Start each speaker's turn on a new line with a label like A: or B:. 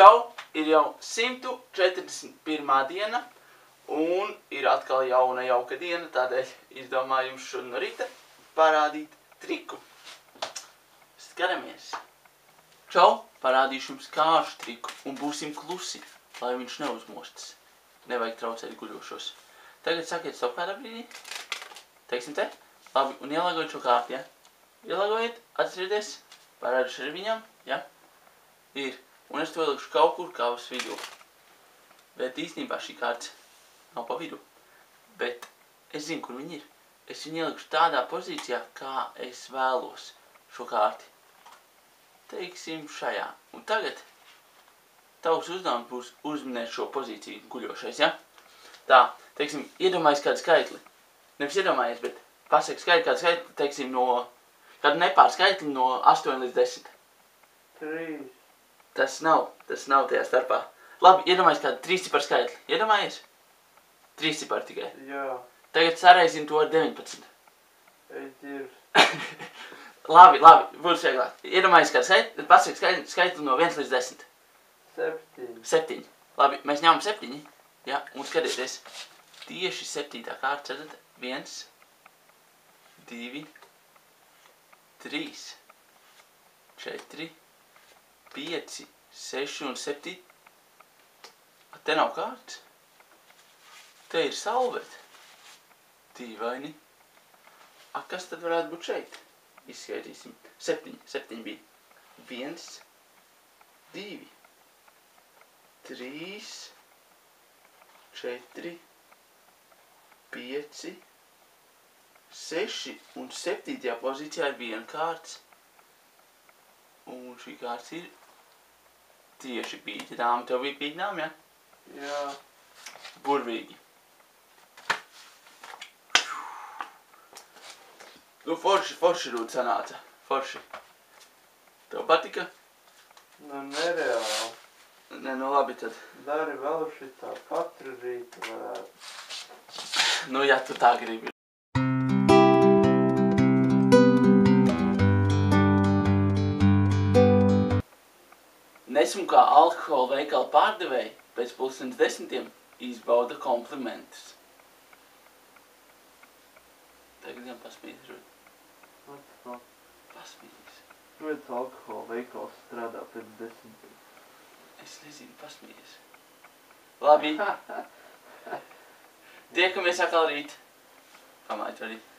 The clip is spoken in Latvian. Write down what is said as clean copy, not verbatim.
A: Čau, ir jau 141. diena, un ir atkal jauna jauka diena, tādēļ izdomāju jums šodien no rīta parādīt triku. Skaramies! Čau, parādīšu jums kāršu triku, un būsim klusi, lai viņš neuzmostas. Nevajag traucēt guļošos. Tagad sakiet stop kādā brīdī. Teiksim te. Labi, un ielāgojiet šo kārtu, ja? Ielāgojiet, atcerieties, parādīšu arī viņam, ja? Ir. Un es to ielikšu kaut kur kavas vidū. Bet īstenībā šī kārta nav pa vidu. Bet es zinu, kur viņi ir. Es viņu ielikšu tādā pozīcijā, kā es vēlos šo kārti. Teiksim šajā. Un tagad tavs uzdevums būs uzminēt šo pozīciju guļošais, ja? Tā, teiksim, iedomājies kādu skaitli. Nevis iedomājies, bet pasaki kādu skaitli, teiksim, kādu nepārskaitli no 8 līdz 10.
B: 3.
A: Tas nav tajā starpā. Labi, iedomājies kādu 3-ciparu skaitli. Iedomājies? 3 cipari tikai.
B: Jā.
A: Tagad sareizini to ar 19.
B: Ir.
A: Labi, būs vieglāk. Iedomājies kādu skaitli, pasaki skaitli no 1 līdz 10.
B: 7.
A: 7. Labi, mēs ņemam 7. Ja, un skatieties. Tieši 7. kārta, redzat? 1, 2, 3, 4, 5, 6 un 7. Te nav kārtas. Te ir salvete. Dīvaini. Kas tad varētu būt šeit? Izskaitīsim. 7 bija. 1, 2, 3, 4, 5, 6 un 7. pozīcijā ir viena kārtas. Un šī kārtas ir tieši pīķinām. Tev bija pīķinām, ja?
B: Jā.
A: Burvīgi. Nu, forši rūt sanāca. Forši. Tev patika?
B: Nu, nereāli.
A: Ne, nu labi tad.
B: Dari vēl šitā katru rītu varētu.
A: Nu, ja tu tā gribi. Nesmu kā alkohola veikala pārdevēji pēc 9:30 izbauda komplimentus. Tagad gan pasmīdis, Rūt. Pasmīdis.
B: Kāpēc alkohola veikals strādā pēc 10?
A: Es nezinu, pasmīdis. Labi. Tiekamies atkal rīt. Pamāju to rīt.